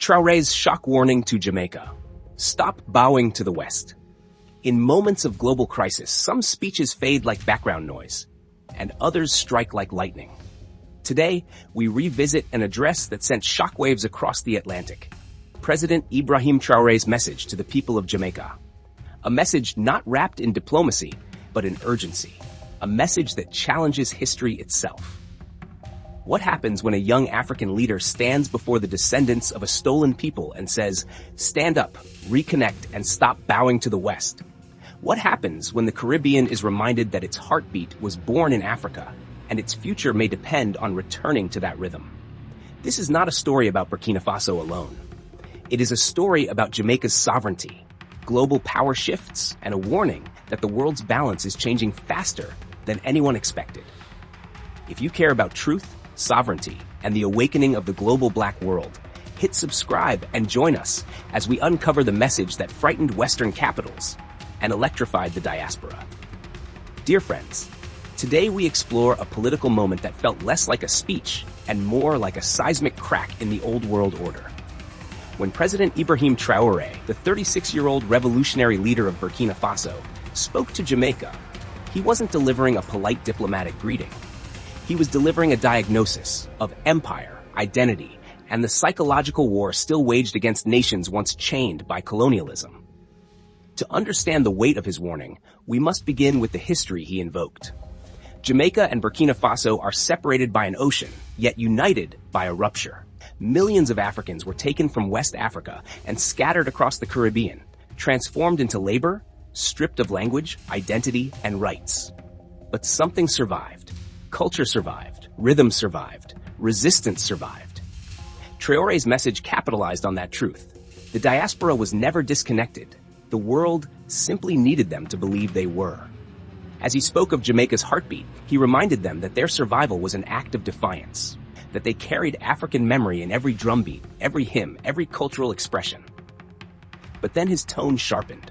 Traoré's shock warning to Jamaica. Stop bowing to the West. In moments of global crisis, some speeches fade like background noise, and others strike like lightning. Today, we revisit an address that sent shockwaves across the Atlantic. President Ibrahim Traoré's message to the people of Jamaica. A message not wrapped in diplomacy, but in urgency. A message that challenges history itself. What happens when a young African leader stands before the descendants of a stolen people and says, "Stand up, reconnect, and stop bowing to the West"? What happens when the Caribbean is reminded that its heartbeat was born in Africa, and its future may depend on returning to that rhythm? This is not a story about Burkina Faso alone. It is a story about Jamaica's sovereignty, global power shifts, and a warning that the world's balance is changing faster than anyone expected. If you care about truth, sovereignty, and the awakening of the global black world, hit subscribe and join us as we uncover the message that frightened Western capitals and electrified the diaspora. Dear friends, today we explore a political moment that felt less like a speech and more like a seismic crack in the old world order. When President Ibrahim Traoré, the 36-year-old revolutionary leader of Burkina Faso, spoke to Jamaica, he wasn't delivering a polite diplomatic greeting. He was delivering a diagnosis of empire, identity, and the psychological war still waged against nations once chained by colonialism. To understand the weight of his warning, we must begin with the history he invoked. Jamaica and Burkina Faso are separated by an ocean, yet united by a rupture. Millions of Africans were taken from West Africa and scattered across the Caribbean, transformed into labor, stripped of language, identity, and rights. But something survived. Culture survived, rhythm survived, resistance survived. Traoré's message capitalized on that truth. The diaspora was never disconnected. The world simply needed them to believe they were. As he spoke of Jamaica's heartbeat, he reminded them that their survival was an act of defiance, that they carried African memory in every drumbeat, every hymn, every cultural expression. But then his tone sharpened.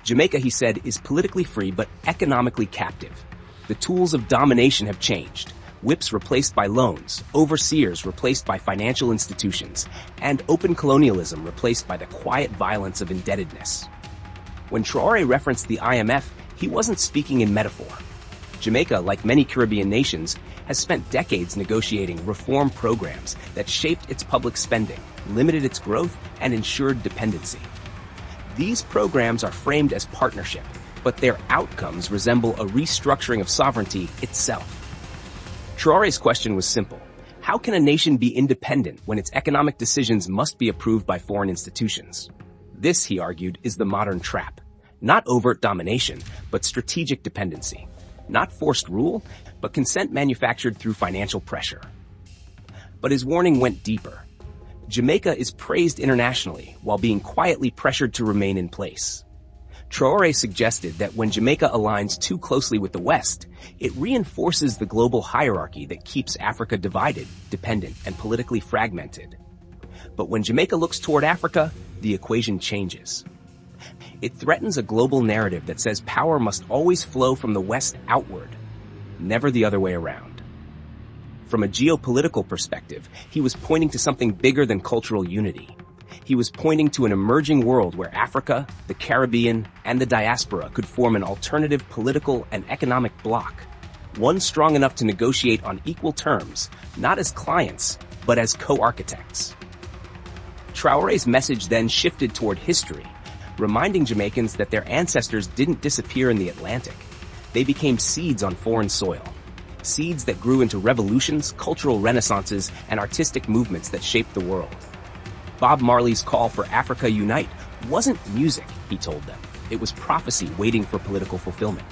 Jamaica, he said, is politically free but economically captive. The tools of domination have changed. Whips replaced by loans, overseers replaced by financial institutions, and open colonialism replaced by the quiet violence of indebtedness. When Traoré referenced the IMF, he wasn't speaking in metaphor. Jamaica, like many Caribbean nations, has spent decades negotiating reform programs that shaped its public spending, limited its growth, and ensured dependency. These programs are framed as partnership, but their outcomes resemble a restructuring of sovereignty itself. Traoré's question was simple. How can a nation be independent when its economic decisions must be approved by foreign institutions? This, he argued, is the modern trap. Not overt domination, but strategic dependency. Not forced rule, but consent manufactured through financial pressure. But his warning went deeper. Jamaica is praised internationally while being quietly pressured to remain in place. Traoré suggested that when Jamaica aligns too closely with the West, it reinforces the global hierarchy that keeps Africa divided, dependent, and politically fragmented. But when Jamaica looks toward Africa, the equation changes. It threatens a global narrative that says power must always flow from the West outward, never the other way around. From a geopolitical perspective, he was pointing to something bigger than cultural unity. He was pointing to an emerging world where Africa, the Caribbean, and the diaspora could form an alternative political and economic bloc, one strong enough to negotiate on equal terms, not as clients, but as co-architects. Traoré's message then shifted toward history, reminding Jamaicans that their ancestors didn't disappear in the Atlantic. They became seeds on foreign soil, seeds that grew into revolutions, cultural renaissances, and artistic movements that shaped the world. Bob Marley's call for Africa Unite wasn't music, he told them. It was prophecy waiting for political fulfillment.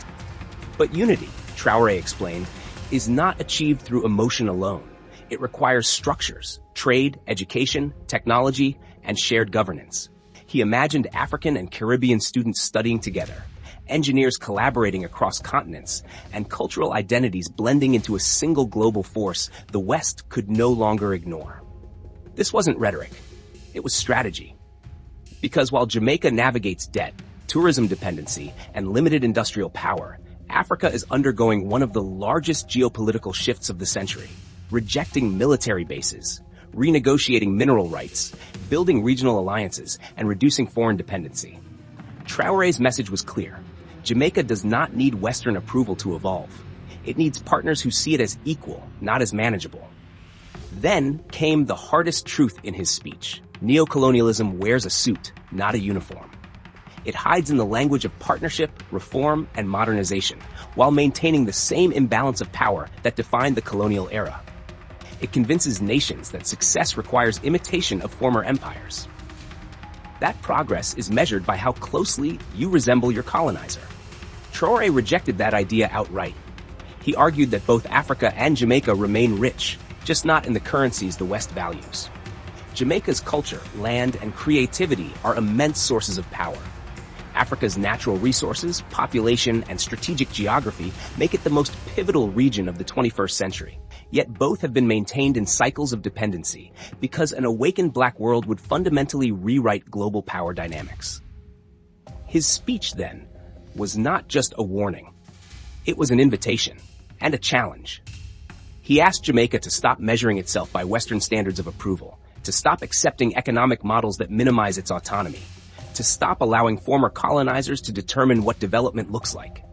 But unity, Traoré explained, is not achieved through emotion alone. It requires structures, trade, education, technology, and shared governance. He imagined African and Caribbean students studying together, engineers collaborating across continents, and cultural identities blending into a single global force the West could no longer ignore. This wasn't rhetoric. It was strategy. Because while Jamaica navigates debt, tourism dependency, and limited industrial power, Africa is undergoing one of the largest geopolitical shifts of the century, rejecting military bases, renegotiating mineral rights, building regional alliances, and reducing foreign dependency. Traoré's message was clear. Jamaica does not need Western approval to evolve. It needs partners who see it as equal, not as manageable. Then came the hardest truth in his speech. Neocolonialism wears a suit, not a uniform. It hides in the language of partnership, reform, and modernization, while maintaining the same imbalance of power that defined the colonial era. It convinces nations that success requires imitation of former empires. That progress is measured by how closely you resemble your colonizer. Traoré rejected that idea outright. He argued that both Africa and Jamaica remain rich, just not in the currencies the West values. Jamaica's culture, land, and creativity are immense sources of power. Africa's natural resources, population, and strategic geography make it the most pivotal region of the 21st century. Yet both have been maintained in cycles of dependency because an awakened black world would fundamentally rewrite global power dynamics. His speech, then, was not just a warning. It was an invitation and a challenge. He asked Jamaica to stop measuring itself by Western standards of approval, to stop accepting economic models that minimize its autonomy, to stop allowing former colonizers to determine what development looks like,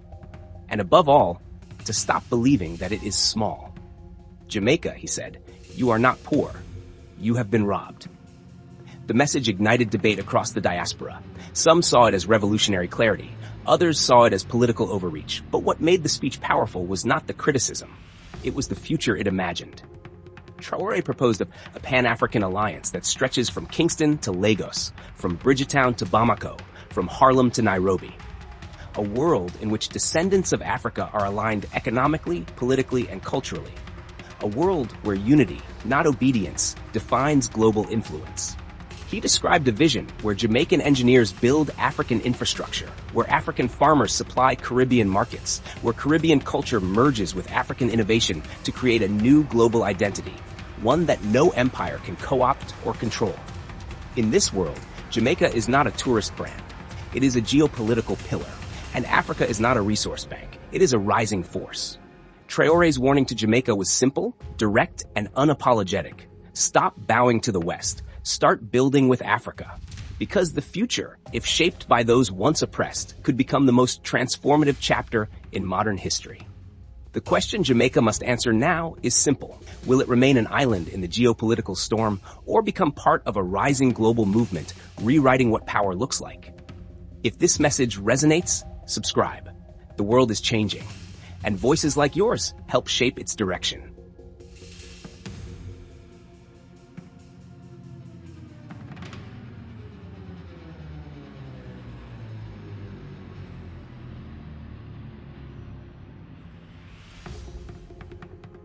and above all, to stop believing that it is small. Jamaica, he said, you are not poor. You have been robbed. The message ignited debate across the diaspora. Some saw it as revolutionary clarity. Others saw it as political overreach. But what made the speech powerful was not the criticism. It was the future it imagined. Traoré proposed a Pan-African alliance that stretches from Kingston to Lagos, from Bridgetown to Bamako, from Harlem to Nairobi. A world in which descendants of Africa are aligned economically, politically, and culturally. A world where unity, not obedience, defines global influence. He described a vision where Jamaican engineers build African infrastructure, where African farmers supply Caribbean markets, where Caribbean culture merges with African innovation to create a new global identity, one that no empire can co-opt or control. In this world, Jamaica is not a tourist brand. It is a geopolitical pillar, and Africa is not a resource bank. It is a rising force. Traoré's warning to Jamaica was simple, direct, and unapologetic. Stop bowing to the West. Start building with Africa. Because the future, if shaped by those once oppressed, could become the most transformative chapter in modern history. The question Jamaica must answer now is simple. Will it remain an island in the geopolitical storm or become part of a rising global movement, rewriting what power looks like? If this message resonates, subscribe. The world is changing, and voices like yours help shape its direction.